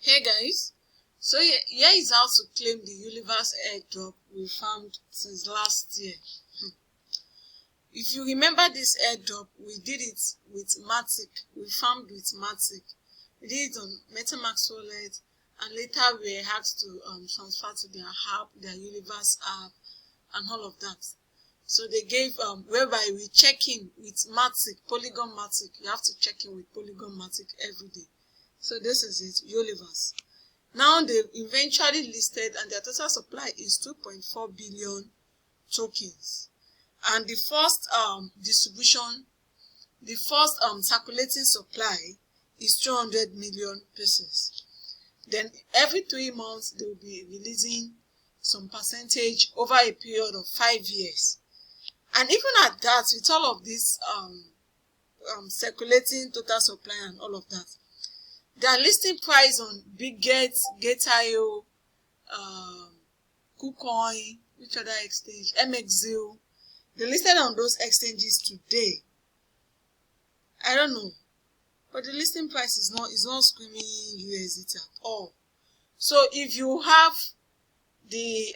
Hey guys, so here is how to claim the Yuliverse airdrop we found since last year. If you remember this airdrop, we did it with Matic. We farmed with Matic. We did it on MetaMask wallet, and later we were asked to transfer to their app, their Yuliverse app, and all of that. So they gave whereby we check in with Matic, Polygon Matic. You have to check in with Polygon Matic every day. So this is it, Yuliverse. Now they eventually listed, and their total supply is 2.4 billion tokens. And the first distribution, the first circulating supply is 200 million pieces. Then every 3 months they will be releasing some percentage over a period of 5 years. And even at that, with all of this circulating total supply and all of that, their listing price on Bitget, Gateio, KuCoin, which other exchange, MXZero, they listed on those exchanges today. I don't know, but the listing price is not screaming USDT at all. So if you have the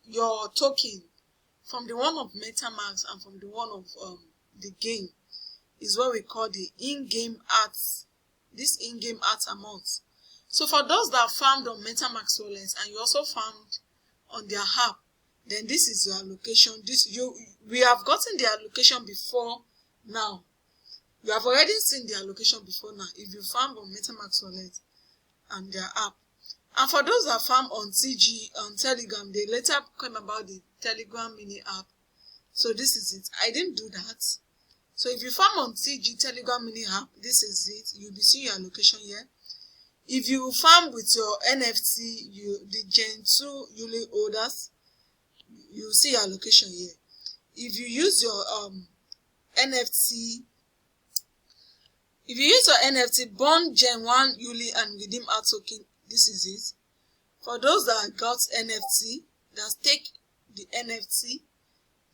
your token from the one of MetaMask and from the one of the game, is what we call the in-game arts. This in-game art amount. So for those that farmed on MetaMask wallets and you also farmed on their app, then this is your allocation. We have gotten the allocation before now. You have already seen the allocation before now if you farm on MetaMask wallet and their app. And for those that farm on Telegram, they later came about the Telegram mini app. So this is it. I didn't do that. So if you farm on Telegram mini app, this is it. You'll be seeing your allocation here. If you farm with your NFT, the Gen 2 Yuli holders, you'll see your allocation here. If you use your NFT, bond Gen 1 Yuli and redeem our token, this is it. For those that got NFT, that stake the NFT,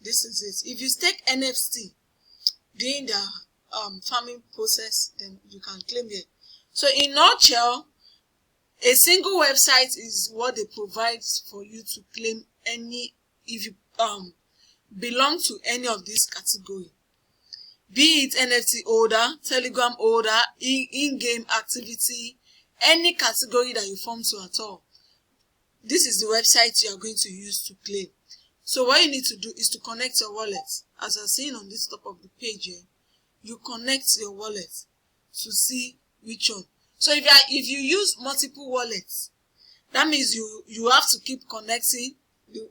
this is it. If you stake NFT during the farming process, then you can claim it. So in a nutshell, a single website is what they provide for you to claim any, if you belong to any of these category, be it NFT holder, Telegram holder, in-game activity, any category that you form to at all. This is the website you are going to use to claim. So what you need to do is to connect your wallet. As I'm seeing on this top of the page here, you connect your wallet to see which one. So if you use multiple wallets, that means you have to keep connecting.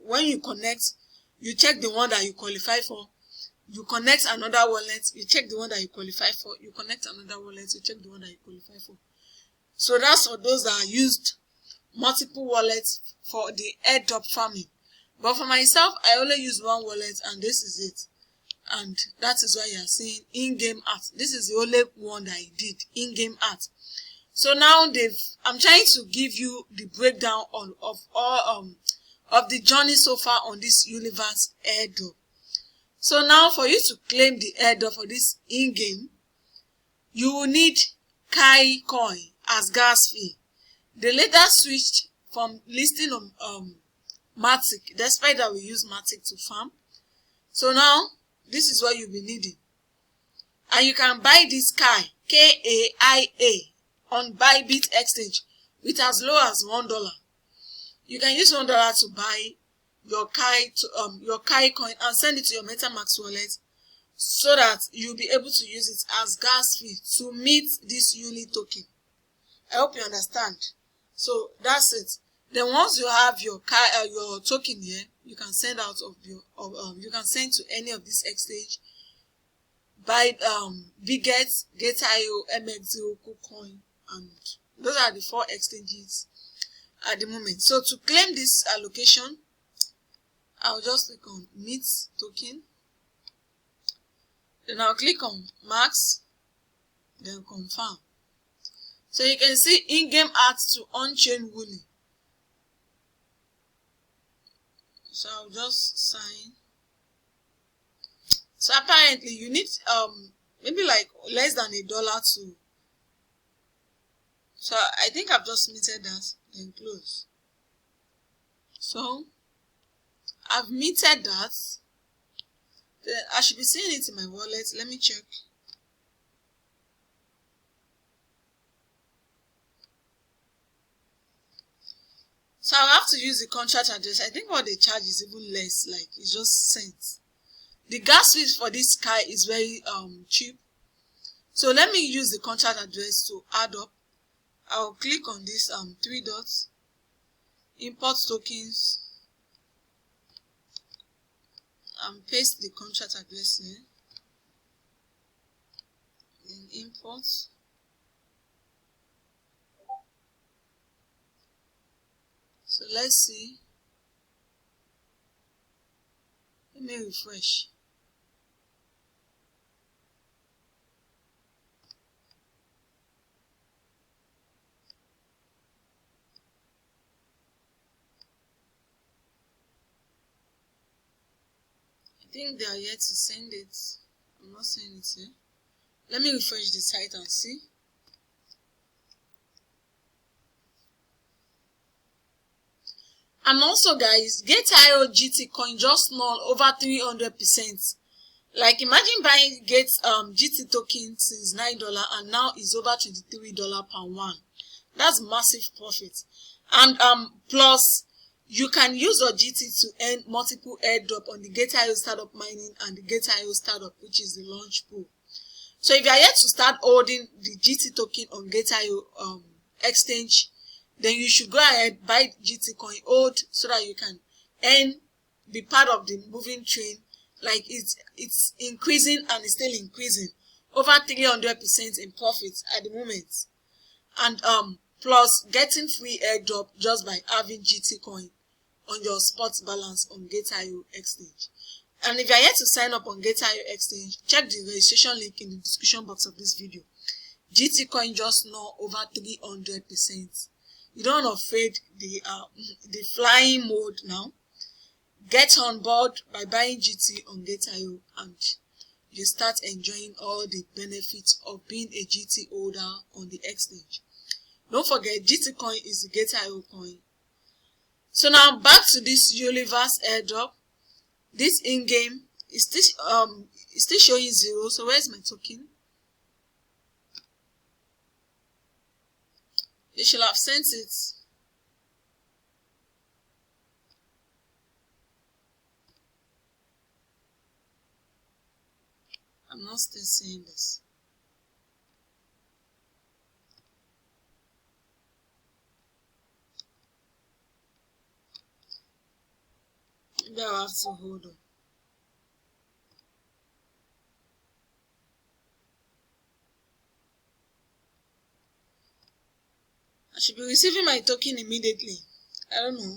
When you connect, you check the one that you qualify for. You connect another wallet, you check the one that you qualify for. You connect another wallet, you check the one that you qualify for. So that's for those that used multiple wallets for the airdrop farming. But for myself, I only use one wallet, and this is it. And that is why you are seeing in-game art. This is the only one that I did, in-game art. So now I'm trying to give you the breakdown of all of the journey so far on this Yuliverse airdrop. So now for you to claim the airdrop for this in-game, you will need Kai coin as gas fee. They later switched from listing on Matic, despite that we use Matic to farm. So now this is what you'll be needing. And you can buy this Kai, K-A-I-A, on Bybit exchange with as low as $1. You can use $1 to buy your Kai coin and send it to your MetaMask wallet so that you'll be able to use it as gas fee to meet this Yuli token. I hope you understand. So that's it. Then once you have your token here, you can send out you can send to any of these exchange by Bitget, Gateio, MXZero, KuCoin, and those are the 4 exchanges at the moment. So to claim this allocation, I'll just click on Meet Token. Then I'll click on Max, then Confirm. So you can see in-game ads to on-chain Yuli. So I'll just sign. So apparently you need maybe like less than $1 to So I think I've just submitted that, then close. So I've minted that. Then I should be seeing it in my wallet. Let me check. So I have to use the contract address. I think what they charge is even less, like it's just cents. The gas fees for this car is very cheap. So let me use the contract address to add up. I'll click on this 3 dots, import tokens, and paste the contract address here. Then import. So let's see. Let me refresh. I think they are yet to send it. I'm not seeing it here. Let me refresh the site and see. And also guys, Gateio GT coin just null over 300%. Like imagine buying GT token since $9 and now it's over $23 per one. That's massive profit. And plus you can use your GT to earn multiple airdrop on the Gateio startup mining and the Gateio startup, which is the launch pool. So if you are yet to start holding the GT token on Gateio exchange, then you should go ahead, buy GT coin, hold, so that you can be part of the moving train. Like it's increasing and it's still increasing, over 300% in profits at the moment. And plus getting free airdrop just by having GT coin on your spot balance on Gateio exchange. And if you are yet to sign up on Gateio exchange, check the registration link in the description box of this video. GT coin just now over 300%. You don't afraid the flying mode now. Get on board by buying GT on Gateio and you start enjoying all the benefits of being a GT holder on the exchange. Don't forget, GT coin is the Gateio coin. So now back to this Yuliverse airdrop. This in-game is still showing 0. So where's my token? They should have sent it. I'm not still seeing this. Maybe I'll have to hold on. I should be receiving my token immediately. I don't know.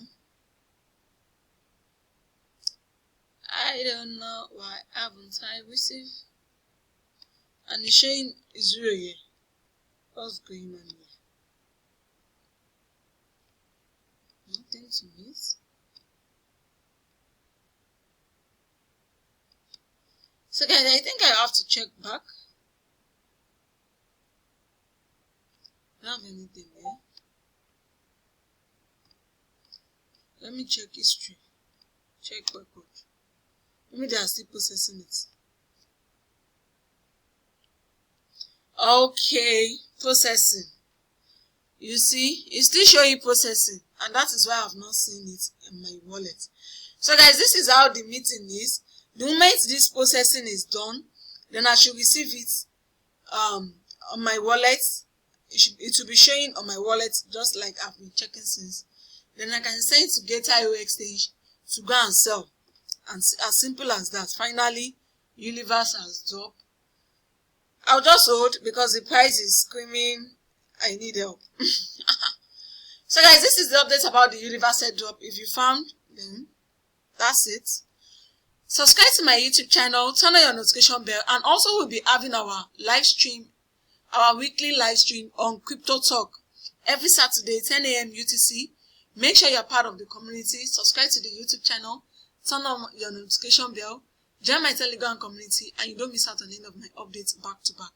I don't know why haven't I received. And it's showing 0 here. What's going on here? Nothing to miss. So guys, I think I have to check back. I don't have anything there. Let me check history. Check record. Maybe they are still processing it. Okay, processing. You see, it's still showing processing, and that is why I have not seen it in my wallet. So guys, this is how the meeting is. The moment this processing is done, then I should receive it on my wallet. It will be showing on my wallet, just like I've been checking since. Then I can send it to Gateio exchange to go and sell. And as simple as that. Finally, Yuliverse has dropped. I'll just hold because the price is screaming, I need help. So guys, this is the update about the Yuliverse Airdrop. If you found, then that's it. Subscribe to my YouTube channel, turn on your notification bell, and also we'll be having our live stream, our weekly live stream on Crypto Talk every Saturday, 10 AM UTC. Make sure you're part of the community. Subscribe to the YouTube channel, turn on your notification bell, join my Telegram community, and you don't miss out on any of my updates back to back.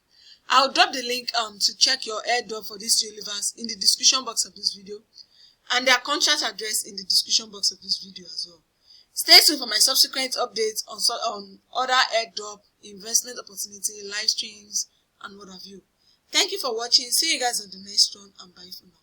I'll drop the link to check your airdrop for this Yuliverse in the description box of this video, and their contract address in the description box of this video as well. Stay tuned for my subsequent updates on other airdrop, investment opportunity, live streams, and what have you. Thank you for watching. See you guys on the next one, and bye for now.